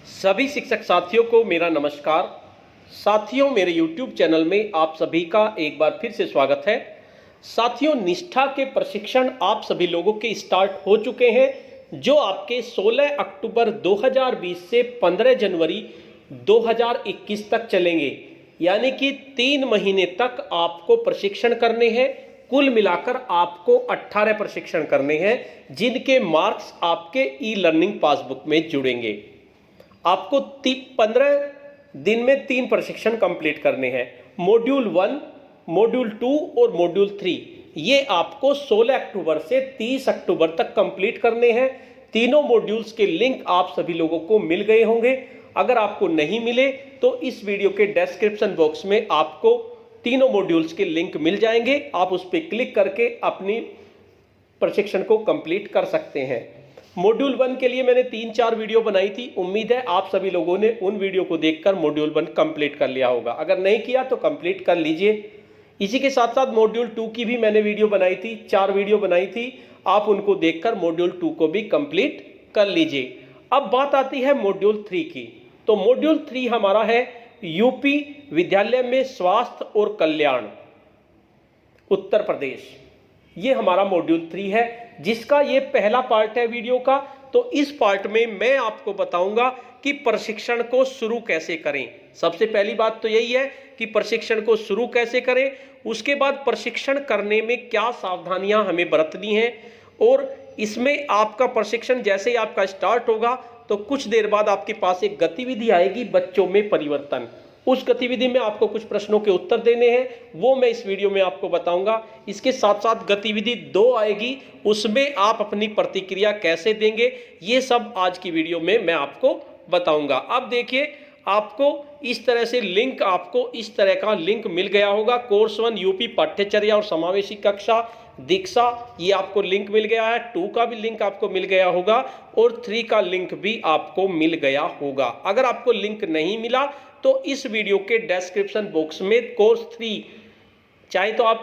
सभी शिक्षक साथियों को मेरा नमस्कार। साथियों, मेरे YouTube चैनल में आप सभी का एक बार फिर से स्वागत है। साथियों, निष्ठा के प्रशिक्षण आप सभी लोगों के स्टार्ट हो चुके हैं, जो आपके 16 अक्टूबर 2020 से 15 जनवरी 2021 तक चलेंगे। यानी कि 3 महीने तक आपको प्रशिक्षण करने हैं। कुल मिलाकर आपको 18 प्रशिक्षण करने हैं, जिनके मार्क्स आपके ई लर्निंग पासबुक में जुड़ेंगे। आपको 15 दिन में 3 प्रशिक्षण कंप्लीट करने हैं। मॉड्यूल 1, मॉड्यूल 2 और मॉड्यूल 3 ये आपको 16 अक्टूबर से 30 अक्टूबर तक कंप्लीट करने हैं। तीनों मॉड्यूल्स के लिंक आप सभी लोगों को मिल गए होंगे। अगर आपको नहीं मिले तो इस वीडियो के डिस्क्रिप्शन बॉक्स में आपको तीनों मॉड्यूल्स के लिंक मिल जाएंगे। आप उस पर क्लिक करके अपनी प्रशिक्षण को कंप्लीट कर सकते हैं। मॉड्यूल 1 के लिए मैंने 3-4 वीडियो बनाई थी। उम्मीद है आप सभी लोगों ने उन वीडियो को देखकर मॉड्यूल 1 कंप्लीट कर लिया होगा। अगर नहीं किया तो कंप्लीट कर लीजिए। इसी के साथ साथ मॉड्यूल 2 की भी मैंने वीडियो बनाई थी, 4 वीडियो बनाई थी। आप उनको देखकर मॉड्यूल 2 को भी कंप्लीट कर लीजिए। अब बात आती है मॉड्यूल 3 की। तो मॉड्यूल 3 हमारा है यूपी विद्यालय में स्वास्थ्य और कल्याण, उत्तर प्रदेश। ये हमारा मॉड्यूल 3 है, जिसका ये पहला पार्ट है वीडियो का। तो इस पार्ट में मैं आपको बताऊंगा कि प्रशिक्षण को शुरू कैसे करें। सबसे पहली बात तो यही है कि प्रशिक्षण को शुरू कैसे करें। उसके बाद प्रशिक्षण करने में क्या सावधानियां हमें बरतनी हैं, और इसमें आपका प्रशिक्षण जैसे ही आपका स्टार्ट होगा तो कुछ देर बाद आपके पास एक गतिविधि आएगी, बच्चों में परिवर्तन। उस गतिविधि में आपको कुछ प्रश्नों के उत्तर देने हैं, वो मैं इस वीडियो में आपको बताऊंगा। इसके साथ साथ गतिविधि 2 आएगी, उसमें आप अपनी प्रतिक्रिया कैसे देंगे, ये सब आज की वीडियो में मैं आपको बताऊंगा। अब देखिए, आपको इस तरह से लिंक, आपको इस तरह का लिंक मिल गया होगा। कोर्स 1 यूपी पाठ्यचर्या और समावेशी कक्षा दीक्षा, ये आपको लिंक मिल गया है। 2 का भी लिंक आपको मिल गया होगा और 3 का लिंक भी आपको मिल गया होगा। अगर आपको लिंक नहीं मिला तो इस वीडियो के डिस्क्रिप्शन बॉक्स में कोर्स 3, चाहे तो आप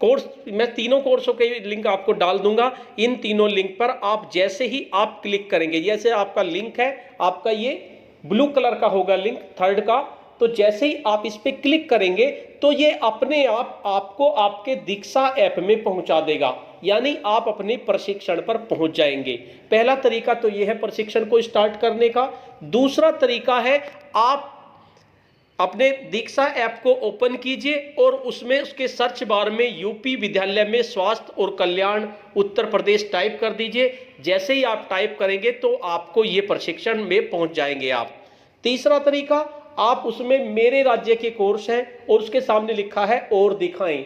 कोर्स, मैं तीनों कोर्सों के लिंक आपको डाल दूंगा। इन तीनों लिंक पर आप जैसे ही आप क्लिक करेंगे, जैसे आपका लिंक है, आपका ये ब्लू कलर का होगा लिंक 3rd का, तो जैसे ही आप इस पे क्लिक करेंगे तो ये अपने आप आपको आपके दीक्षा ऐप में पहुंचा देगा। यानी आप अपने प्रशिक्षण पर पहुंच जाएंगे। पहला तरीका तो ये है प्रशिक्षण को स्टार्ट करने का। दूसरा तरीका है, आप अपने दीक्षा ऐप को ओपन कीजिए और उसमें उसके सर्च बार में यूपी विद्यालय में स्वास्थ्य और कल्याण उत्तर प्रदेश टाइप कर दीजिए। जैसे ही आप टाइप करेंगे तो आपको ये प्रशिक्षण में पहुंच जाएंगे आप। तीसरा तरीका, आप उसमें मेरे राज्य के कोर्स हैं और उसके सामने लिखा है और दिखाएं,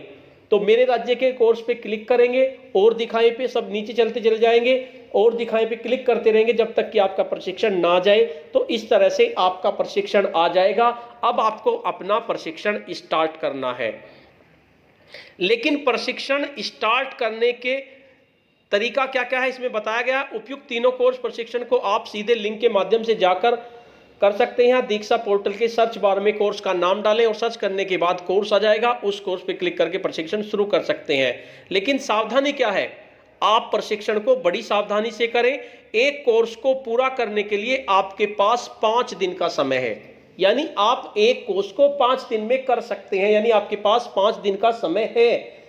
तो मेरे राज्य के कोर्स पे क्लिक करेंगे, और दिखाएं पे सब नीचे चलते चले जाएंगे, और दिखाएं पे क्लिक करते रहेंगे जब तक कि आपका प्रशिक्षण ना जाए। तो इस तरह से आपका प्रशिक्षण आ जाएगा। अब आपको अपना प्रशिक्षण स्टार्ट करना है। लेकिन प्रशिक्षण स्टार्ट करने के तरीका क्या क्या है इसमें बताया गया। उपयुक्त तीनों कोर्स प्रशिक्षण को आप सीधे लिंक के माध्यम से जाकर कर सकते हैं। दीक्षा पोर्टल के सर्च बार में कोर्स का नाम डालें और सर्च करने के बाद कोर्स आ जाएगा। उस कोर्स पे क्लिक करके प्रशिक्षण शुरू कर सकते हैं। लेकिन सावधानी क्या है, आप प्रशिक्षण को बड़ी सावधानी से करें। एक कोर्स को पूरा करने के लिए आपके पास 5 दिन का समय है। यानी आप एक कोर्स को 5 दिन में कर सकते हैं, यानी आपके पास 5 दिन का समय है।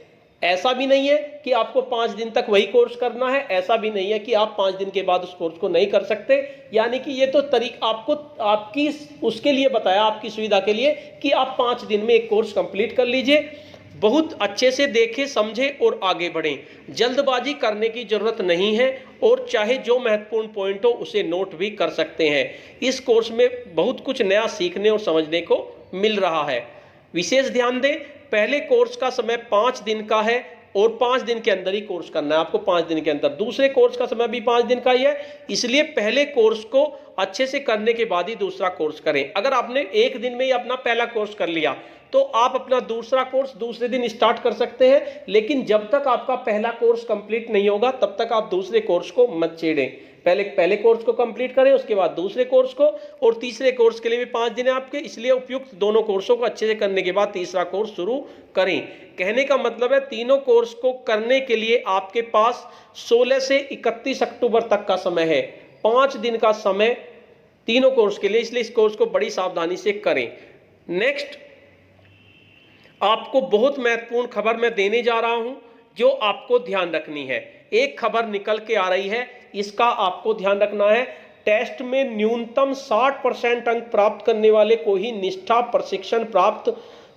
ऐसा भी नहीं है कि आपको 5 दिन तक वही कोर्स करना है, ऐसा भी नहीं है कि आप 5 दिन के बाद उस कोर्स को नहीं कर सकते। यानी कि ये तो तरीका आपको आपकी उसके लिए बताया, आपकी सुविधा के लिए, कि आप 5 दिन में एक कोर्स कंप्लीट कर लीजिए। बहुत अच्छे से देखें, समझें और आगे बढ़ें। जल्दबाजी करने की जरूरत नहीं है, और चाहे जो महत्वपूर्ण पॉइंट हो उसे नोट भी कर सकते हैं। इस कोर्स में बहुत कुछ नया सीखने और समझने को मिल रहा है। विशेष ध्यान दें, पहले कोर्स का समय 5 दिन का है और 5 दिन के अंदर ही कोर्स करना है आपको, 5 दिन के अंदर। दूसरे कोर्स का समय भी 5 दिन का ही है, इसलिए पहले कोर्स को अच्छे से करने के बाद ही दूसरा कोर्स करें। अगर आपने एक दिन में ही अपना पहला कोर्स कर लिया तो आप अपना दूसरा कोर्स दूसरे दिन स्टार्ट कर सकते हैं। लेकिन जब तक आपका पहला कोर्स कंप्लीट नहीं होगा तब तक आप दूसरे कोर्स को मत छेड़ें। पहले कोर्स को कंप्लीट करें, उसके बाद दूसरे कोर्स को, और तीसरे कोर्स के लिए भी 5 दिन है आपके। इसलिए उपयुक्त दोनों कोर्सों को अच्छे से करने के बाद तीसरा कोर्स शुरू करें। कहने का मतलब है, तीनों कोर्स को करने के लिए आपके पास 16 से 31 अक्टूबर तक का समय है। 5 दिन का समय तीनों कोर्स के लिए, इसलिए इस कोर्स को बड़ी सावधानी से करें। नेक्स्ट, आपको बहुत महत्वपूर्ण खबर मैं देने जा रहा हूं जो आपको ध्यान रखनी है। एक खबर निकल के आ रही है, इसका आपको ध्यान रखना है। टेस्ट में न्यूनतम 60% अंक प्राप्त करने वाले को ही निष्ठा प्रशिक्षण प्राप्त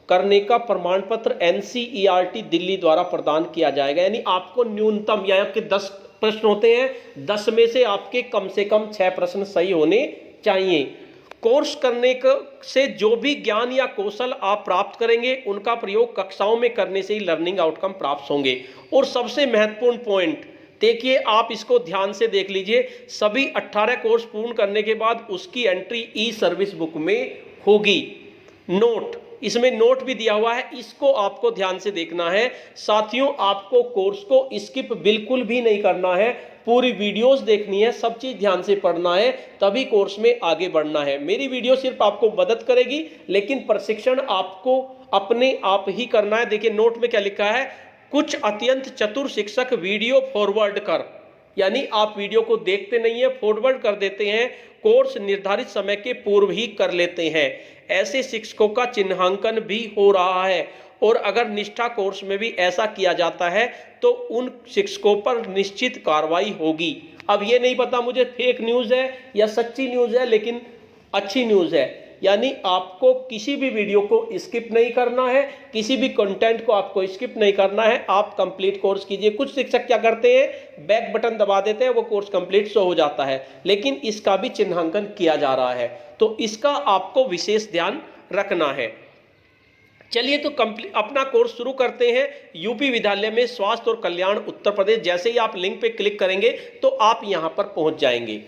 करने का प्रमाण पत्र एनसीईआरटी दिल्ली द्वारा प्रदान किया जाएगा। यानी आपको न्यूनतम, या आपके 10 प्रश्न होते हैं, 10 में से कम 6 प्रश्न सही होने चाहिए। कोर्स करने से जो भी ज्ञान या कौशल आप प्राप्त करेंगे उनका प्रयोग कक्षाओं में करने से ही लर्निंग आउटकम प्राप्त होंगे। और सबसे महत्वपूर्ण पॉइंट देखिए, आप इसको ध्यान से देख लीजिए, सभी 18 कोर्स पूर्ण करने के बाद उसकी एंट्री ई सर्विस बुक में होगी। नोट, इसमें नोट भी दिया हुआ है, इसको आपको ध्यान से देखना है। साथियों, आपको कोर्स को स्किप बिल्कुल भी नहीं करना है, पूरी वीडियोस देखनी है, सब चीज ध्यान से पढ़ना है, तभी कोर्स में आगे बढ़ना है। मेरी वीडियो सिर्फ आपको मदद करेगी, लेकिन प्रशिक्षण आपको अपने आप ही करना है। देखिए नोट में क्या लिखा है, कुछ अत्यंत चतुर शिक्षक वीडियो फॉरवर्ड कर, यानी आप वीडियो को देखते नहीं है, फॉरवर्ड कर देते हैं, कोर्स निर्धारित समय के पूर्व ही कर लेते हैं। ऐसे शिक्षकों का चिन्हांकन भी हो रहा है, और अगर निष्ठा कोर्स में भी ऐसा किया जाता है तो उन शिक्षकों पर निश्चित कार्रवाई होगी। अब ये नहीं पता मुझे फेक न्यूज़ है या सच्ची न्यूज़ है, लेकिन अच्छी न्यूज़ है। यानी आपको किसी भी वीडियो को स्किप नहीं करना है, किसी भी कंटेंट को आपको स्किप नहीं करना है, आप कंप्लीट कोर्स कीजिए। कुछ शिक्षक क्या करते हैं, बैक बटन दबा देते हैं, वो कोर्स कंप्लीट शो हो जाता है, लेकिन इसका भी चिन्हांकन किया जा रहा है, तो इसका आपको विशेष ध्यान रखना है। चलिए तो अपना कोर्स शुरू करते हैं। यूपी विद्यालय में स्वास्थ्य और कल्याण उत्तर प्रदेश, जैसे ही आप लिंक पे क्लिक करेंगे तो आप यहां पर पहुंच जाएंगे।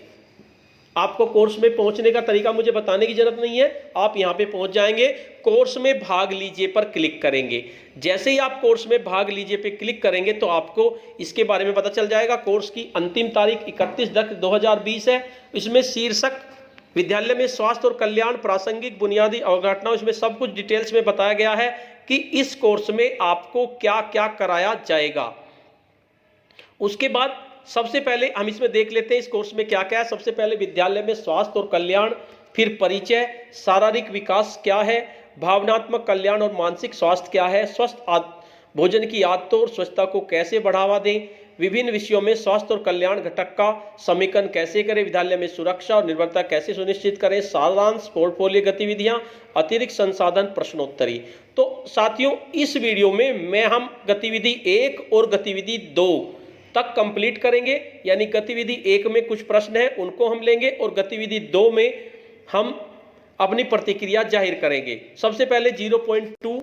आपको कोर्स में पहुंचने का तरीका मुझे बताने की जरूरत नहीं है, आप यहां पे पहुंच जाएंगे। कोर्स में भाग लीजिए पर क्लिक करेंगे। जैसे ही आप कोर्स में भाग लीजिए पे क्लिक करेंगे तो आपको इसके बारे में पता चल जाएगा। कोर्स की अंतिम तारीख 31/10/2020 है। इसमें शीर्षक विद्यालय में स्वास्थ्य और कल्याण, प्रासंगिक बुनियादी अवधारणाओं, इसमें सब कुछ डिटेल्स में बताया गया है कि इस कोर्स में आपको क्या क्या कराया जाएगा। उसके बाद सबसे पहले हम इसमें देख लेते हैं इस कोर्स में क्या क्या है। सबसे पहले विद्यालय में स्वास्थ्य और कल्याण, फिर परिचय, शारीरिक विकास क्या है, भावनात्मक कल्याण और मानसिक स्वास्थ्य क्या है, स्वस्थ भोजन की आदतों और स्वच्छता को कैसे बढ़ावा दें, विभिन्न विषयों में स्वास्थ्य और कल्याण घटक का समीकरण कैसे करें, विद्यालय में सुरक्षा और निर्भरता कैसे सुनिश्चित करें, सारांश, पोर्टफोलियो गतिविधियां, अतिरिक्त संसाधन, प्रश्नोत्तरी। तो साथियों, इस वीडियो में हम गतिविधि 1 और गतिविधि 2 तक कंप्लीट करेंगे। यानी गतिविधि 1 में कुछ प्रश्न हैं उनको हम लेंगे, और गतिविधि 2 में हम अपनी प्रतिक्रिया जाहिर करेंगे। सबसे पहले 0.2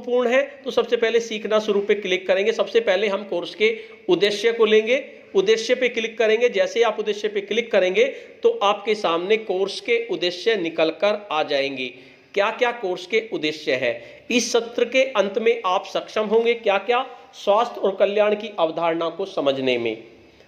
पूर्ण है, तो सबसे पहले सीखना शुरू पे क्लिक करेंगे। सबसे पहले हम कोर्स के उद्देश्य को लेंगे, उद्देश्य पे क्लिक करेंगे। जैसे आप उद्देश्य पे क्लिक करेंगे तो आपके सामने कोर्स के उद्देश्य निकल कर आ जाएंगे। क्या क्या कोर्स के उद्देश्य है, इस सत्र के अंत में आप सक्षम होंगे क्या क्या, स्वास्थ्य और कल्याण की अवधारणा को समझने में,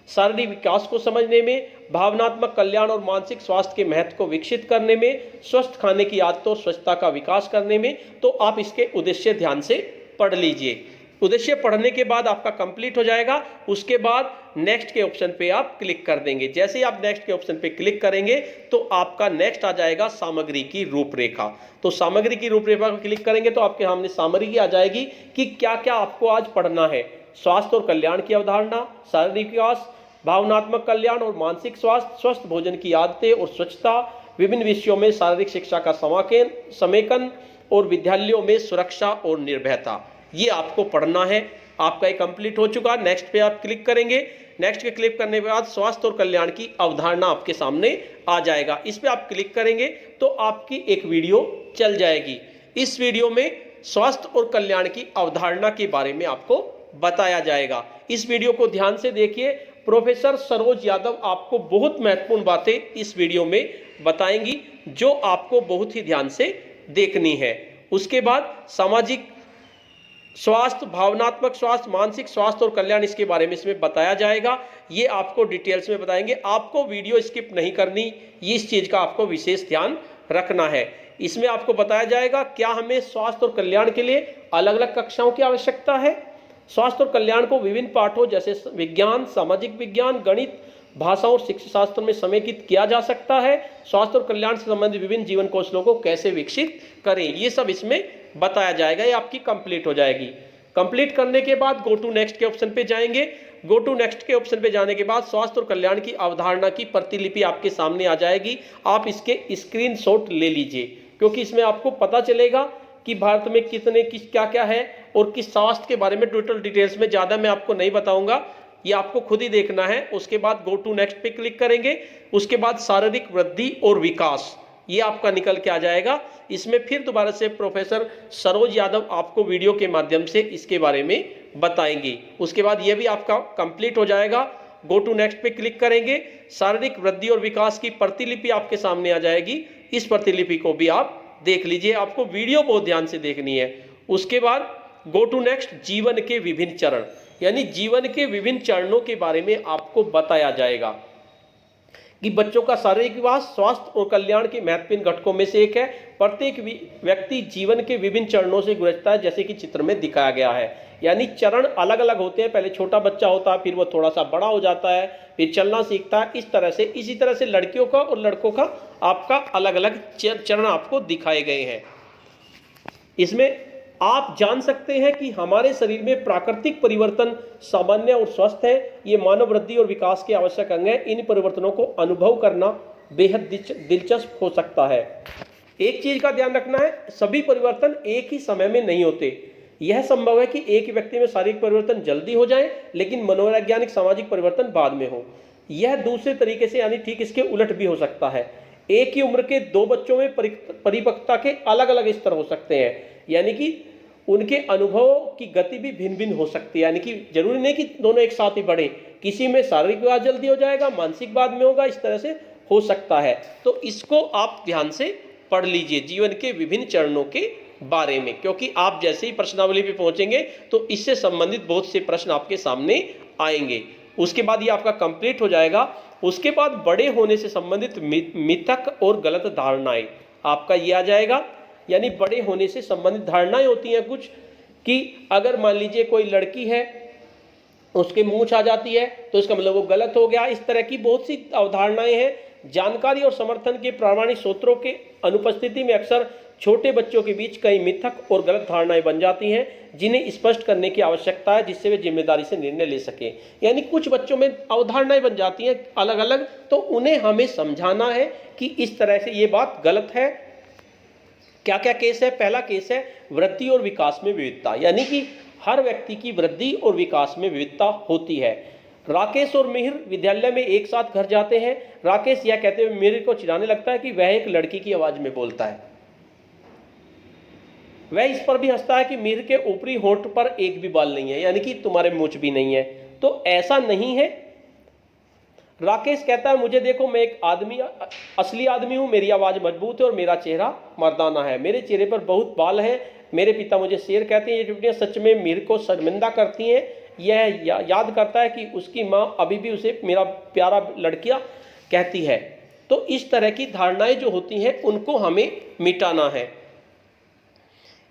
शारीरिक विकास को समझने में, भावनात्मक कल्याण और मानसिक स्वास्थ्य के महत्व को विकसित करने में, स्वस्थ खाने की आदतों और स्वच्छता का विकास करने में। तो आप इसके उद्देश्य ध्यान से पढ़ लीजिए। उद्देश्य पढ़ने के बाद आपका कंप्लीट हो जाएगा। उसके बाद नेक्स्ट के ऑप्शन पे आप क्लिक कर देंगे। जैसे ही आप नेक्स्ट के ऑप्शन पे क्लिक करेंगे तो आपका नेक्स्ट आ जाएगा सामग्री की रूपरेखा। तो सामग्री की रूपरेखा पर क्लिक करेंगे तो आपके सामने सामग्री आ जाएगी कि क्या क्या आपको आज पढ़ना है। स्वास्थ्य और कल्याण की अवधारणा, शारीरिक विकास, भावनात्मक कल्याण और मानसिक स्वास्थ्य, स्वस्थ भोजन की आदतें और स्वच्छता, विभिन्न विषयों में शारीरिक शिक्षा का समेकन और विद्यालयों में सुरक्षा और निर्भयता, ये आपको पढ़ना है। आपका ये कंप्लीट हो चुका। नेक्स्ट पे आप क्लिक करेंगे। नेक्स्ट पे क्लिक करने के बाद स्वास्थ्य और कल्याण की अवधारणा आपके सामने आ जाएगा। इस पे आप क्लिक करेंगे तो आपकी एक वीडियो चल जाएगी। इस वीडियो में स्वास्थ्य और कल्याण की अवधारणा के बारे में आपको बताया जाएगा। इस वीडियो को ध्यान से देखिए। प्रोफेसर सरोज यादव आपको बहुत महत्वपूर्ण बातें इस वीडियो में बताएंगी जो आपको बहुत ही ध्यान से देखनी है। उसके बाद सामाजिक स्वास्थ्य, भावनात्मक स्वास्थ्य, मानसिक स्वास्थ्य और कल्याण, इसके बारे में इसमें बताया जाएगा। ये आपको डिटेल्स में बताएंगे। आपको वीडियो स्किप नहीं करनी, ये इस चीज का आपको विशेष ध्यान रखना है। इसमें आपको बताया जाएगा क्या हमें स्वास्थ्य और कल्याण के लिए अलग अलग कक्षाओं की आवश्यकता है। स्वास्थ्य और कल्याण को विभिन्न पाठों जैसे विज्ञान, सामाजिक विज्ञान, गणित, भाषा और शिक्षा शास्त्र में समेकित किया जा सकता है, स्वास्थ्य और कल्याण से संबंधित विभिन्न जीवन कौशलों को कैसे विकसित करें, ये सब इसमें बताया जाएगा। ये आपकी कंप्लीट हो जाएगी। कंप्लीट करने के बाद गो टू नेक्स्ट के ऑप्शन पे जाएंगे। गो टू नेक्स्ट के ऑप्शन पे जाने के बाद स्वास्थ्य और कल्याण की अवधारणा की प्रतिलिपि आपके सामने आ जाएगी। आप इसके स्क्रीनशॉट ले लीजिए, क्योंकि इसमें आपको पता चलेगा कि भारत में कितने किस क्या क्या है और किस स्वास्थ्य के बारे में टोटल डिटेल्स में। ज़्यादा मैं आपको नहीं बताऊंगा, ये आपको खुद ही देखना है। उसके बाद गो टू नेक्स्ट पे क्लिक करेंगे। उसके बाद शारीरिक वृद्धि और विकास, ये आपका निकल के आ जाएगा। इसमें फिर दोबारा से प्रोफेसर सरोज यादव आपको वीडियो के माध्यम से इसके बारे में बताएंगे। उसके बाद ये भी आपका कंप्लीट हो जाएगा। गो टू नेक्स्ट पे क्लिक करेंगे, शारीरिक वृद्धि और विकास की प्रतिलिपि आपके सामने आ जाएगी। इस प्रतिलिपि को भी आप देख लीजिए, आपको वीडियो बहुत ध्यान से देखनी है। उसके बाद गो टू नेक्स्ट, जीवन के विभिन्न चरण, यानी जीवन के विभिन्न चरणों के बारे में आपको बताया जाएगा कि बच्चों का शारीरिक विकास स्वास्थ्य और कल्याण के महत्वपूर्ण घटकों में से एक है। प्रत्येक व्यक्ति जीवन के विभिन्न चरणों से गुजरता है, जैसे कि चित्र में दिखाया गया है। यानी चरण अलग अलग होते हैं। पहले छोटा बच्चा होता है, फिर वो थोड़ा सा बड़ा हो जाता है, फिर चलना सीखता है। इस तरह से लड़कियों का और लड़कों का आपका अलग अलग चरण आपको दिखाए गए हैं। इसमें आप जान सकते हैं कि हमारे शरीर में प्राकृतिक परिवर्तन सामान्य और स्वस्थ है। ये मानव वृद्धि और विकास के आवश्यक अंग है। इन परिवर्तनों को अनुभव करना बेहद दिलचस्प हो सकता है। एक चीज का ध्यान रखना है, सभी परिवर्तन एक ही समय में नहीं होते। यह संभव है कि एक व्यक्ति में शारीरिक परिवर्तन जल्दी हो जाए, लेकिन मनोवैज्ञानिक सामाजिक परिवर्तन बाद में हो। यह दूसरे तरीके से, यानी ठीक इसके उलट भी हो सकता है। एक ही उम्र के दो बच्चों में परिपक्वता के अलग अलग स्तर हो सकते हैं, यानी कि उनके अनुभवों की गति भी भिन्न भिन्न हो सकती है। यानी कि जरूरी नहीं कि दोनों एक साथ ही बढ़े, किसी में शारीरिक विकास जल्दी हो जाएगा, मानसिक बाद में होगा, इस तरह से हो सकता है। तो इसको आप ध्यान से पढ़ लीजिए, जीवन के विभिन्न चरणों के बारे में, क्योंकि आप जैसे ही प्रश्नावली पे पहुंचेंगे तो इससे संबंधित बहुत से प्रश्न आपके सामने आएंगे। उसके बाद ये आपका कंप्लीट हो जाएगा। उसके बाद बड़े होने से संबंधित मिथक और गलत धारणाएं आपका ये आ जाएगा। यानी बड़े होने से संबंधित धारणाएं होती हैं कुछ, कि अगर मान लीजिए कोई लड़की है, उसके मूंछ आ जाती है तो इसका मतलब वो गलत हो गया। इस तरह की बहुत सी अवधारणाएं हैं। जानकारी और समर्थन के प्रामाणिक स्रोतों के अनुपस्थिति में अक्सर छोटे बच्चों के बीच कई मिथक और गलत धारणाएं बन जाती हैं, जिन्हें स्पष्ट करने की आवश्यकता है, जिससे वे जिम्मेदारी से निर्णय ले सकें। यानी कुछ बच्चों में अवधारणाएं बन जाती हैं अलग अलग, तो उन्हें हमें समझाना है कि इस तरह से ये बात गलत है। क्या क्या केस है? पहला केस है वृद्धि और विकास में विविधता, यानी कि हर व्यक्ति की वृद्धि और विकास में विविधता होती है। राकेश और मिहिर विद्यालय में एक साथ घर जाते हैं। राकेश यह कहते हुए मिहिर को चिढ़ाने लगता है कि वह एक लड़की की आवाज में बोलता है। वह इस पर भी हंसता है कि मिहिर के ऊपरी होंठ पर एक भी बाल नहीं है, यानी कि तुम्हारे मूंछ भी नहीं है। तो ऐसा नहीं है। राकेश कहता है मुझे देखो, मैं एक असली आदमी हूं, मेरी आवाज मजबूत है और मेरा चेहरा मर्दाना है, मेरे चेहरे पर बहुत बाल हैं, मेरे पिता मुझे शेर कहते हैं। ये टिप्पणियां सच में मिहिर को शर्मिंदा करती हैं। यह याद करता है कि उसकी मां अभी भी उसे मेरा प्यारा लड़कियां कहती है। तो इस तरह की धारणाएं जो होती हैं उनको हमें मिटाना है।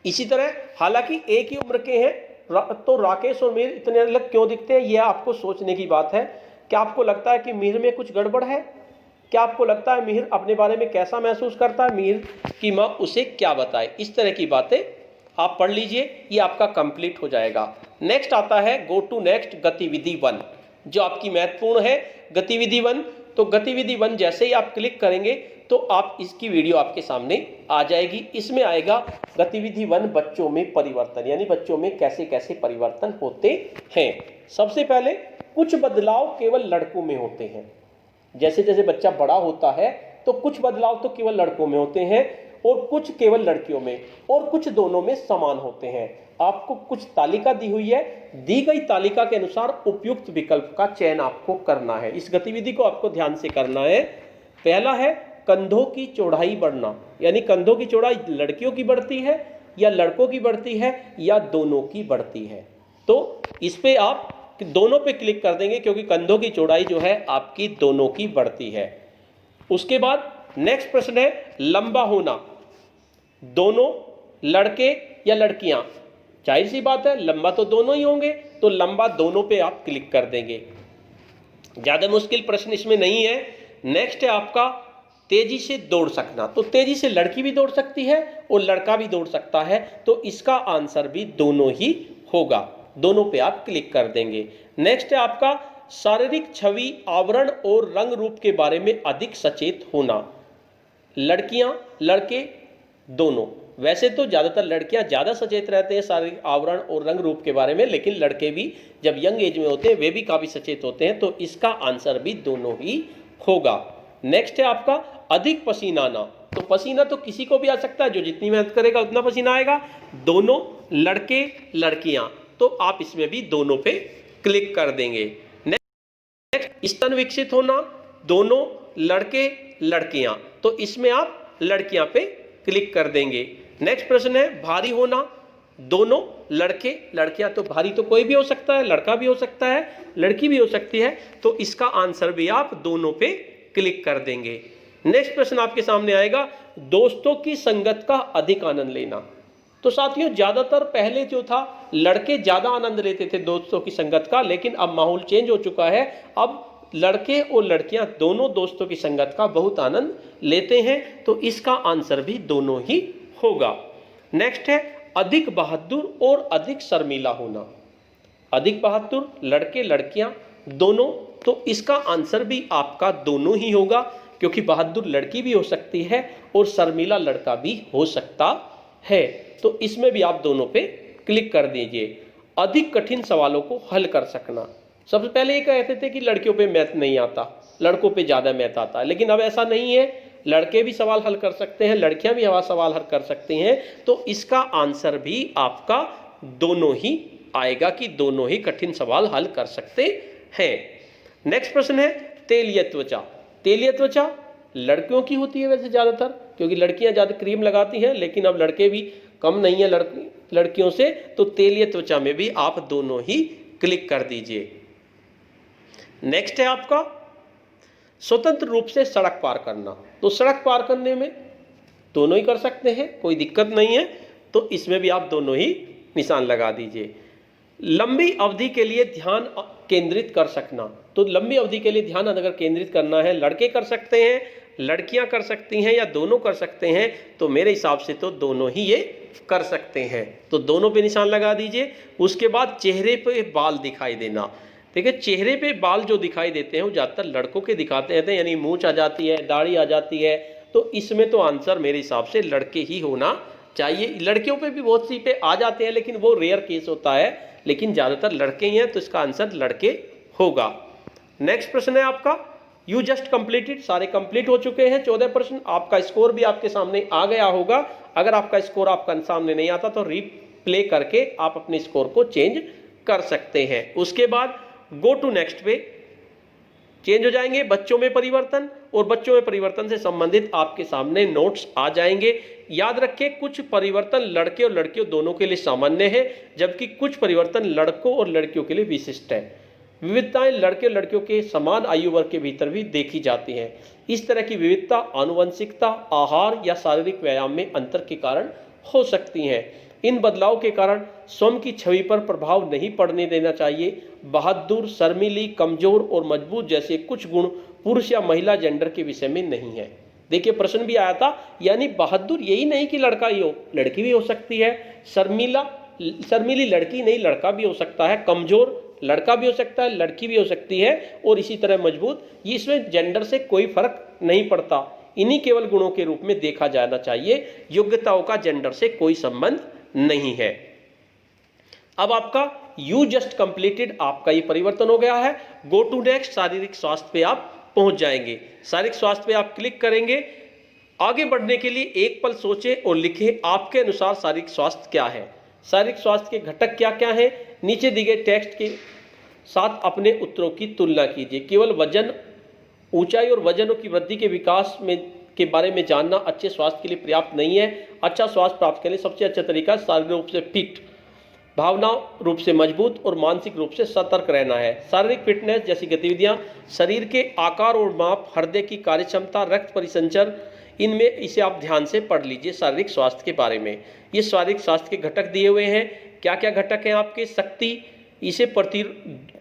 इसी तरह हालांकि एक ही उम्र के हैं, तो राकेश और मिहिर इतने अलग क्यों दिखते हैं, यह आपको सोचने की बात है। क्या आपको लगता है कि मिहिर में कुछ गड़बड़ है? क्या आपको लगता है मिहिर अपने बारे में कैसा महसूस करता है, मिहिर की मां उसे क्या बताए? इस तरह की बातें आप पढ़ लीजिए, ये आपका कंप्लीट हो जाएगा। नेक्स्ट आता है गो टू नेक्स्ट, गतिविधि 1, जो आपकी महत्वपूर्ण है। गतिविधि 1, तो गतिविधि 1 जैसे ही आप क्लिक करेंगे तो आप इसकी वीडियो आपके सामने आ जाएगी। इसमें आएगा गतिविधि 1 बच्चों में परिवर्तन, यानी बच्चों में कैसे कैसे परिवर्तन होते हैं। सबसे पहले कुछ बदलाव केवल लड़कों में होते हैं। जैसे जैसे बच्चा बड़ा होता है तो कुछ बदलाव तो केवल लड़कों में होते हैं और कुछ केवल लड़कियों में, और कुछ दोनों में समान होते हैं। आपको कुछ तालिका दी हुई है, दी गई तालिका के अनुसार उपयुक्त विकल्प का चयन आपको करना है। इस गतिविधि को आपको ध्यान से करना है। पहला है कंधों की चौड़ाई बढ़ना, यानी कंधों की चौड़ाई लड़कियों की बढ़ती है या लड़कों की बढ़ती है या दोनों की बढ़ती है। तो इस पे आप दोनों पे क्लिक कर देंगे, क्योंकि कंधों की चौड़ाई जो है आपकी दोनों की बढ़ती है। उसके बाद नेक्स्ट प्रश्न है लंबा होना, दोनों लड़के या लड़कियां? जाहिर सी बात है लंबा तो दोनों ही होंगे, तो लंबा दोनों पे आप क्लिक कर देंगे। ज़्यादा मुश्किल प्रश्न इसमें नहीं है। नेक्स्ट है आपका तेजी से दौड़ सकना। तो तेजी से लड़की भी दौड़ सकती है और लड़का भी दौड़ सकता है, तो इसका आंसर भी दोनों ही होगा। दोनों पे आप क्लिक कर देंगे। नेक्स्ट है आपका शारीरिक छवि, आवरण और रंग रूप के बारे में अधिक सचेत होना। लड़कियां लड़के दोनों, वैसे तो ज़्यादातर लड़कियां ज़्यादा सचेत रहते हैं शारीरिक आवरण और रंग रूप के बारे में, लेकिन लड़के भी जब यंग एज में होते हैं वे भी काफ़ी सचेत होते हैं, तो इसका आंसर भी दोनों ही होगा। नेक्स्ट है आपका अधिक पसीना आना। तो पसीना तो किसी को भी आ सकता है, जो जितनी मेहनत करेगा उतना पसीना आएगा। दोनों लड़के लड़कियां, तो आप इसमें भी दोनों पे क्लिक कर देंगे। नेक्स्ट स्तन विकसित होना, दोनों लड़के लड़कियां, तो इसमें आप लड़कियां पे क्लिक कर देंगे। नेक्स्ट प्रश्न है भारी होना, दोनों लड़के लड़कियां, तो भारी तो कोई भी हो सकता है, लड़का भी हो सकता है, लड़की भी हो सकती है, तो इसका आंसर भी आप दोनों पे क्लिक कर देंगे। नेक्स्ट प्रश्न आपके सामने आएगा दोस्तों की संगत का अधिक आनंद लेना। तो साथियों ज्यादातर पहले जो था लड़के ज्यादा आनंद लेते थे दोस्तों की संगत का, लेकिन अब माहौल चेंज हो चुका है। अब लड़के और लड़कियां दोनों दोस्तों की संगत का बहुत आनंद लेते हैं, तो इसका आंसर भी दोनों ही होगा। नेक्स्ट है अधिक बहादुर और अधिक शर्मीला होना। अधिक बहादुर लड़के लड़कियां दोनों, तो इसका आंसर भी आपका दोनों ही होगा, क्योंकि बहादुर लड़की भी हो सकती है और शर्मीला लड़का भी हो सकता है, तो इसमें भी आप दोनों पे क्लिक कर दीजिए। अधिक कठिन सवालों को हल कर सकना। सबसे पहले ये कहते थे कि लड़कियों पे मैथ नहीं आता, लड़कों पे ज़्यादा मैथ आता है, लेकिन अब ऐसा नहीं है, लड़के भी सवाल हल कर सकते हैं, लड़कियां भी सवाल हल कर सकती हैं, तो इसका आंसर भी आपका दोनों ही आएगा कि दोनों ही कठिन सवाल हल कर सकते हैं। नेक्स्ट प्रश्न है तेलीय त्वचा। तेलीय त्वचा लड़कियों की होती है वैसे ज़्यादातर, क्योंकि लड़कियां ज़्यादा क्रीम लगाती हैं, लेकिन अब लड़के भी कम नहीं है लड़कियों से, तो तेलीय त्वचा में भी आप दोनों ही क्लिक कर दीजिए। नेक्स्ट है आपका स्वतंत्र रूप से सड़क पार करना। तो सड़क पार करने में दोनों ही कर सकते हैं, कोई दिक्कत नहीं है, तो इसमें भी आप दोनों ही निशान लगा दीजिए। लंबी अवधि के लिए ध्यान केंद्रित कर सकना। तो लंबी अवधि के लिए ध्यान अगर केंद्रित करना है, लड़के कर सकते हैं, लड़कियां कर सकती हैं, या दोनों कर सकते हैं, तो मेरे हिसाब से तो दोनों ही ये कर सकते हैं, तो दोनों पे निशान लगा दीजिए। उसके बाद चेहरे पे बाल दिखाई देना। देखिए चेहरे पे बाल जो दिखाई देते हैं वो ज़्यादातर लड़कों के दिखाते रहते हैं, यानी मूंछ आ जाती है, दाढ़ी आ जाती है, तो इसमें तो आंसर मेरे हिसाब से लड़के ही होना चाहिए। लड़कियों पे भी बहुत सी पे आ जाते हैं, लेकिन वो रेयर केस होता है, लेकिन ज़्यादातर लड़के ही हैं, तो इसका आंसर लड़के होगा। नेक्स्ट प्रश्न है आपका यू जस्ट कंप्लीटेड। सारे कंप्लीट हो चुके हैं 14 प्रश्न। आपका स्कोर भी आपके सामने आ गया होगा। अगर आपका स्कोर आपका सामने नहीं आता तो रीप्ले करके आप अपने स्कोर को चेंज कर सकते हैं। उसके बाद गो टू नेक्स्ट पे चेंज हो जाएंगे। बच्चों में परिवर्तन, और बच्चों में परिवर्तन से संबंधित आपके सामने नोट्स आ जाएंगे। याद रखें कुछ परिवर्तन लड़के और लड़कियों दोनों के लिए सामान्य है, जबकि कुछ परिवर्तन लड़कों और लड़कियों के लिए विशिष्ट है। विविधताएं लड़के और लड़कियों के समान आयु वर्ग के भीतर भी देखी जाती हैं। इस तरह की विविधता आनुवंशिकता, आहार या शारीरिक व्यायाम में अंतर के कारण हो सकती हैं। इन बदलाव के कारण स्वयं की छवि पर प्रभाव नहीं पड़ने देना चाहिए। बहादुर, शर्मीली, कमजोर और मजबूत जैसे कुछ गुण पुरुष या महिला जेंडर के विषय में नहीं है। देखिए प्रश्न भी आया था, यानी बहादुर यही नहीं कि लड़का ही हो, लड़की भी हो सकती है। शर्मीली लड़की नहीं, लड़का भी हो सकता है। कमजोर लड़का भी हो सकता है, लड़की भी हो सकती है। और इसी तरह मजबूत, ये इसमें जेंडर से कोई फर्क नहीं पड़ता। इन्हीं केवल गुणों के रूप में देखा जाना चाहिए। योग्यताओं का जेंडर से कोई संबंध नहीं है। अब आपका यू जस्ट कंप्लीटेड आपका ये परिवर्तन हो गया है। गो टू नेक्स्ट शारीरिक स्वास्थ्य पे आप पहुंच जाएंगे। शारीरिक स्वास्थ्य पे आप क्लिक करेंगे। आगे बढ़ने के लिए एक पल सोचें और लिखें आपके अनुसार शारीरिक स्वास्थ्य क्या है। शारीरिक स्वास्थ्य के घटक क्या क्या हैं, नीचे दिए गए टेक्स्ट के साथ अपने उत्तरों की तुलना कीजिए। केवल वजन, ऊंचाई और वजनों की वृद्धि के विकास में के बारे में जानना अच्छे स्वास्थ्य के लिए पर्याप्त नहीं है। अच्छा स्वास्थ्य प्राप्त करने सबसे अच्छा तरीका शारीरिक रूप से फिट, भावना रूप से मजबूत और मानसिक रूप से सतर्क रहना है। शारीरिक फिटनेस जैसी गतिविधियां शरीर के आकार और माप, हृदय की कार्यक्षमता, रक्त परिसंचरण, इनमें इसे आप ध्यान से पढ़ लीजिए शारीरिक स्वास्थ्य के बारे में। ये शारीरिक स्वास्थ्य के घटक दिए हुए हैं। क्या क्या घटक हैं आपके? शक्ति, इसे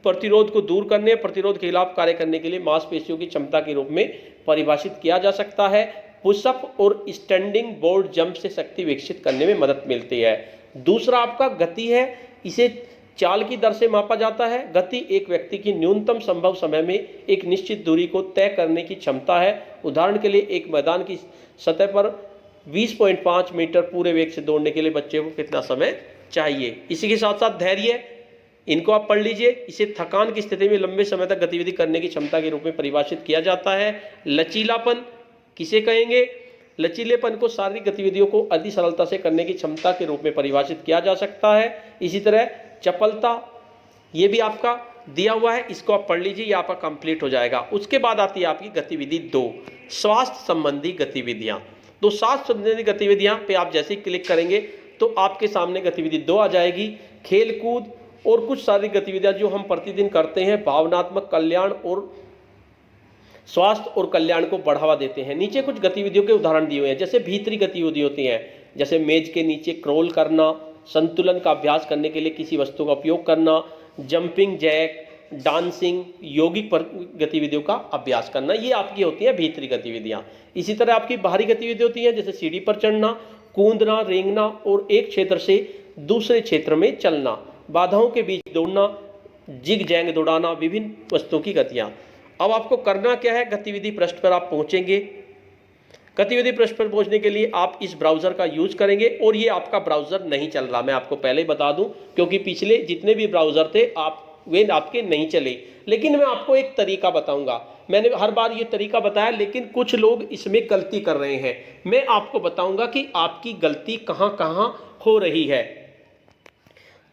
प्रतिरोध को दूर करने, प्रतिरोध के खिलाफ कार्य करने के लिए मांसपेशियों की क्षमता के रूप में परिभाषित किया जा सकता है। पुशअप और स्टैंडिंग बोर्ड जंप से शक्ति विकसित करने में मदद मिलती है। दूसरा आपका गति है, इसे चाल की दर से मापा जाता है। गति एक व्यक्ति की न्यूनतम संभव समय में एक निश्चित दूरी को तय करने की क्षमता है। उदाहरण के लिए एक मैदान की सतह पर 20.5 मीटर पूरे वेग से दौड़ने के लिए बच्चे को कितना समय चाहिए। इसी के साथ साथ धैर्य, इनको आप पढ़ लीजिए। इसे थकान की स्थिति में लंबे समय तक गतिविधि करने की क्षमता के रूप में परिभाषित किया जाता है। लचीलापन किसे कहेंगे? लचीलेपन को शारीरिक गतिविधियों को अति सरलता से करने की क्षमता के रूप में परिभाषित किया जा सकता है। इसी तरह चपलता, ये भी आपका दिया हुआ है, इसको आप पढ़ लीजिए, ये आपका कंप्लीट हो जाएगा। उसके बाद आती है आपकी गतिविधि 2, स्वास्थ्य संबंधी गतिविधियां। तो स्वास्थ्य संबंधी गतिविधियां पे आप जैसे ही क्लिक करेंगे तो आपके सामने गतिविधि 2 आ जाएगी। खेल कूद और कुछ शारीरिक गतिविधियां जो हम प्रतिदिन करते हैं, भावनात्मक कल्याण और स्वास्थ्य और कल्याण को बढ़ावा देते हैं। नीचे कुछ गतिविधियों के उदाहरण दिए हुए हैं, जैसे भीतरी गतिविधि होती हैं, जैसे मेज के नीचे क्रॉल करना, संतुलन का अभ्यास करने के लिए किसी वस्तु का उपयोग करना, जंपिंग जैक, डांसिंग, यौगिक गतिविधियों का अभ्यास करना, ये आपकी होती है भीतरी गतिविधियां। इसी तरह आपकी बाहरी गतिविधि होती है, जैसे सीढ़ी पर चढ़ना, कूदना, रेंगना और एक क्षेत्र से दूसरे क्षेत्र में चलना, बाधाओं के बीच दौड़ना, जिग जैंग दौड़ाना, विभिन्न वस्तुओं की गतियां। अब आपको करना क्या है? गतिविधि पृष्ठ पर आप पहुंचेंगे। गतिविधि पृष्ठ पर पहुंचने के लिए आप इस ब्राउजर का यूज करेंगे, और ये आपका ब्राउजर नहीं चल रहा, मैं आपको पहले ही बता दूं, क्योंकि पिछले जितने भी ब्राउजर थे वे आपके नहीं चले। लेकिन मैं आपको एक तरीका बताऊंगा। मैंने हर बार ये तरीका बताया, लेकिन कुछ लोग इसमें गलती कर रहे हैं। मैं आपको बताऊंगा कि आपकी गलती कहां कहां हो रही है।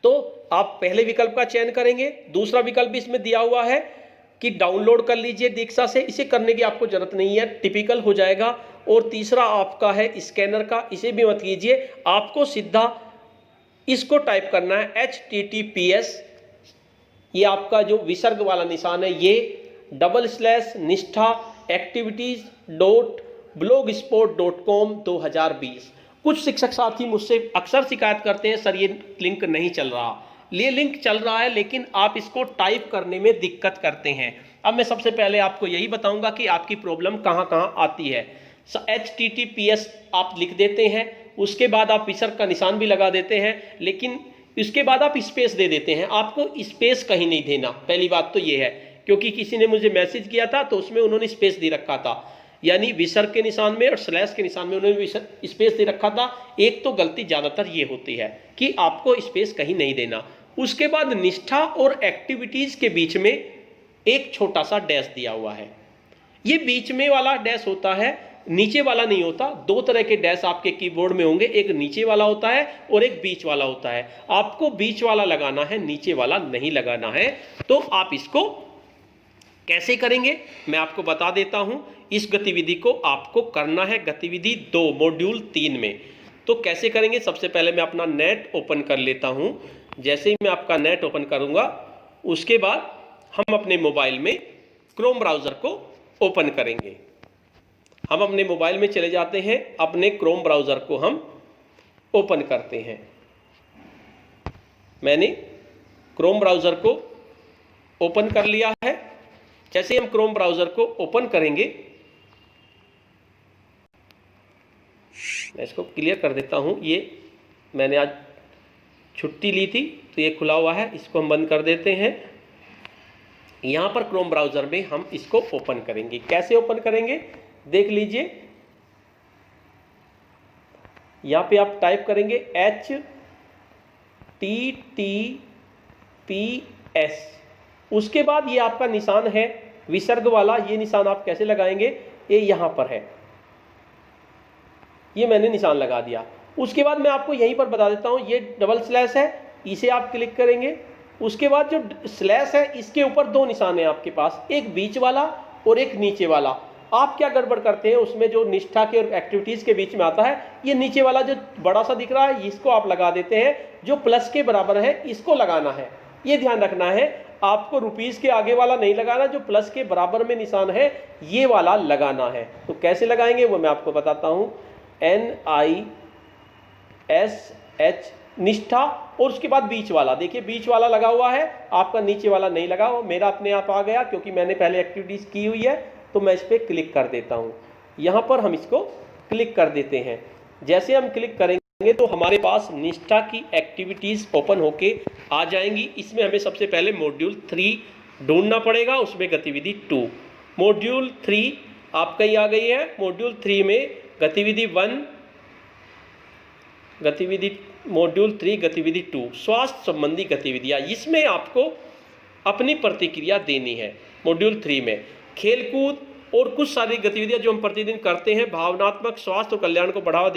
तो आप पहले विकल्प का चयन करेंगे। दूसरा विकल्प भी इसमें दिया हुआ है कि डाउनलोड कर लीजिए दीक्षा से, इसे करने की आपको जरूरत नहीं है, टिपिकल हो जाएगा। और तीसरा आपका है स्कैनर का, इसे भी मत कीजिए, आपको सीधा इसको टाइप करना है https, ये आपका जो विसर्ग वाला निशान है, ये /निष्ठा activities.blogspot.com 2020। कुछ शिक्षक साथी मुझसे अक्सर शिकायत करते हैं, सर ये लिंक नहीं चल रहा। ये लिंक चल रहा है, लेकिन आप इसको टाइप करने में दिक्कत करते हैं। अब मैं सबसे पहले आपको यही बताऊंगा कि आपकी प्रॉब्लम कहां कहां आती है। https आप लिख देते हैं, उसके बाद आप विसर्ग का निशान भी लगा देते हैं, लेकिन इसके बाद आप स्पेस दे देते हैं। आपको स्पेस कहीं नहीं देना, पहली बात तो ये है, क्योंकि किसी ने मुझे मैसेज किया था तो उसमें उन्होंने स्पेस दे रखा था, यानी विसर्ग के निशान में और स्लैश के निशान में उन्होंने स्पेस दे रखा था। एक तो गलती ज़्यादातर ये होती है कि आपको स्पेस कहीं नहीं देना। उसके बाद निष्ठा और एक्टिविटीज़ के बीच में एक छोटा सा डैश दिया हुआ है। ये बीच में वाला डैश होता है, नीचे वाला नहीं होता। 2 तरह के डैश आपके कीबोर्ड में होंगे, एक नीचे वाला होता है और एक बीच वाला होता है। आपको बीच वाला लगाना है, नीचे वाला नहीं लगाना है। तो आप इसको कैसे करेंगे मैं आपको बता देता हूं। इस गतिविधि को आपको करना है गतिविधि 2 मॉड्यूल 3 में। तो कैसे करेंगे? सबसे पहले मैं अपना नेट ओपन कर लेता हूं। जैसे ही मैं आपका नेट ओपन करूंगा, उसके बाद हम अपने मोबाइल में क्रोम ब्राउजर को ओपन करेंगे। हम अपने मोबाइल में चले जाते हैं, अपने क्रोम ब्राउजर को हम ओपन करते हैं। मैंने क्रोम ब्राउजर को ओपन कर लिया है। जैसे हम क्रोम ब्राउजर को ओपन करेंगे, मैं इसको क्लियर कर देता हूं। ये मैंने आज छुट्टी ली थी तो ये खुला हुआ है, इसको हम बंद कर देते हैं। यहां पर क्रोम ब्राउजर में हम इसको ओपन करेंगे। कैसे ओपन करेंगे देख लीजिए। यहां पे आप टाइप करेंगे https, उसके बाद ये आपका निशान है विसर्ग वाला। ये निशान आप कैसे लगाएंगे? ये यहां पर है, ये मैंने निशान लगा दिया। उसके बाद मैं आपको यहीं पर बता देता हूं, ये // है, इसे आप क्लिक करेंगे। उसके बाद जो स्लैश है, इसके ऊपर 2 निशान है आपके पास, एक बीच वाला और एक नीचे वाला। आप क्या गड़बड़ करते हैं, उसमें जो निष्ठा के और एक्टिविटीज के बीच में आता है, ये नीचे वाला जो बड़ा सा दिख रहा है, इसको आप लगा देते हैं। जो प्लस के बराबर है इसको लगाना है, ये ध्यान रखना है। आपको रुपीस के आगे वाला नहीं लगाना, जो प्लस के बराबर में निशान है ये वाला लगाना है। तो कैसे लगाएंगे वो मैं आपको बताता हूं। NISHTH निष्ठा और उसके बाद बीच वाला, देखिए बीच वाला लगा हुआ है, आपका नीचे वाला नहीं लगा हुआ। मेरा अपने आप आ गया क्योंकि मैंने पहले एक्टिविटीज़ की हुई है, तो मैं इस पर क्लिक कर देता हूँ। यहाँ पर हम इसको क्लिक कर देते हैं। जैसे हम क्लिक करेंगे तो हमारे पास निष्ठा की एक्टिविटीज़ ओपन होके आ जाएंगी। इसमें हमें सबसे पहले मॉड्यूल 3 ढूंढना पड़ेगा, उसमें गतिविधि 2। मॉड्यूल 3 आपका ही आ गई है। मॉड्यूल 3 में गतिविधि 1, मॉड्यूल 3 गतिविधि 2 स्वास्थ्य संबंधी गतिविधियां, इसमें आपको अपनी प्रतिक्रिया देनी है। मॉड्यूल 3 में खेलकूद और कुछ सारी गतिविधियां जो हम प्रतिदिन करते हैं, भावनात्मक स्वास्थ्य और कल्याण को बढ़ावा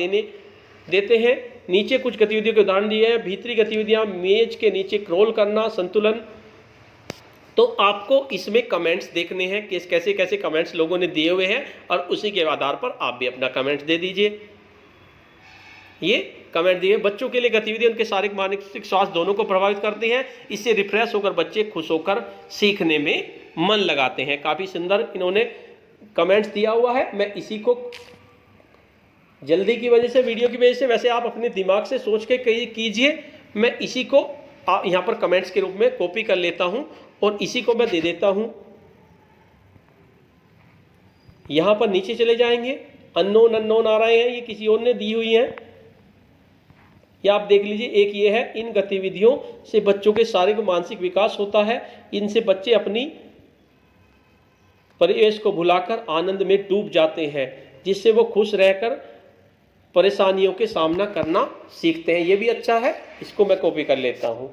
देते हैं। नीचे कुछ गतिविधियों के उदाहरण दिए हैं। भीतरी गतिविधियां, मेज के नीचे क्रोल करना, संतुलन। तो आपको इसमें कमेंट्स देखने हैं कि कैसे कैसे कमेंट्स लोगों ने दिए हुए हैं, और उसी के आधार पर आप भी अपना कमेंट दे दीजिए। ये कमेंट दिए। बच्चों के लिए गतिविधियां उनके शारीरिक मानसिक स्वास्थ्य दोनों को प्रभावित करती हैं। इससे रिफ्रेश होकर बच्चे खुश होकर सीखने में मन लगाते हैं। काफ़ी सुंदर इन्होंने कमेंट्स दिया हुआ है। मैं इसी को जल्दी की वजह से, वीडियो की वजह से, वैसे आप अपने दिमाग से सोच के कीजिए। मैं इसी को यहाँ पर कमेंट्स के रूप में कॉपी कर लेता हूँ और इसी को मैं दे देता हूँ। यहाँ पर नीचे चले जाएंगे, अननोन आ रहे हैं, ये किसी और ने दी हुई हैं। या आप देख लीजिए, एक ये है, इन गतिविधियों से बच्चों के शारीरिक मानसिक विकास होता है। इनसे बच्चे अपनी परिवेश को भुलाकर आनंद में डूब जाते हैं, जिससे वो खुश रहकर परेशानियों के सामना करना सीखते हैं। ये भी अच्छा है, इसको मैं कॉपी कर लेता हूँ।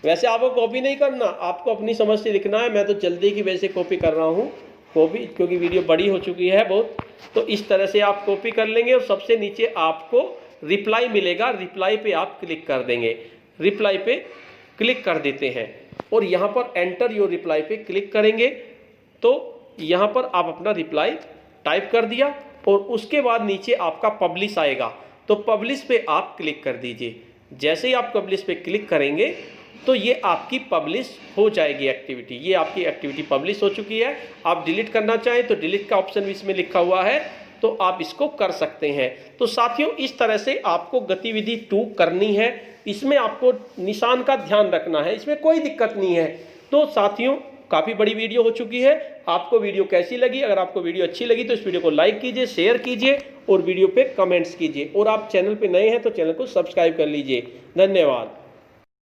वैसे आपको कॉपी नहीं करना, आपको अपनी समझ से लिखना है। मैं तो जल्दी की वजह से कॉपी कर रहा हूँ कॉपी, क्योंकि वीडियो बड़ी हो चुकी है बहुत। तो इस तरह से आप कॉपी कर लेंगे और सबसे नीचे आपको रिप्लाई मिलेगा। रिप्लाई पे आप क्लिक कर देंगे। रिप्लाई पे क्लिक कर देते हैं और यहाँ पर एंटर योर रिप्लाई पे क्लिक करेंगे तो यहाँ पर आप अपना रिप्लाई टाइप कर दिया और उसके बाद नीचे आपका पब्लिश आएगा। तो पब्लिश पे आप क्लिक कर दीजिए। जैसे ही आप पब्लिश पे क्लिक करेंगे तो ये आपकी पब्लिश हो जाएगी एक्टिविटी। ये आपकी एक्टिविटी पब्लिश हो चुकी है। आप डिलीट करना चाहें तो डिलीट का ऑप्शन भी इसमें लिखा हुआ है, तो आप इसको कर सकते हैं। तो साथियों, इस तरह से आपको गतिविधि 2 करनी है। इसमें आपको निशान का ध्यान रखना है, इसमें कोई दिक्कत नहीं है। तो साथियों, काफ़ी बड़ी वीडियो हो चुकी है। आपको वीडियो कैसी लगी? अगर आपको वीडियो अच्छी लगी तो इस वीडियो को लाइक कीजिए, शेयर कीजिए और वीडियो पे कमेंट्स कीजिए। और आप चैनल पे नए हैं तो चैनल को सब्सक्राइब कर लीजिए। धन्यवाद।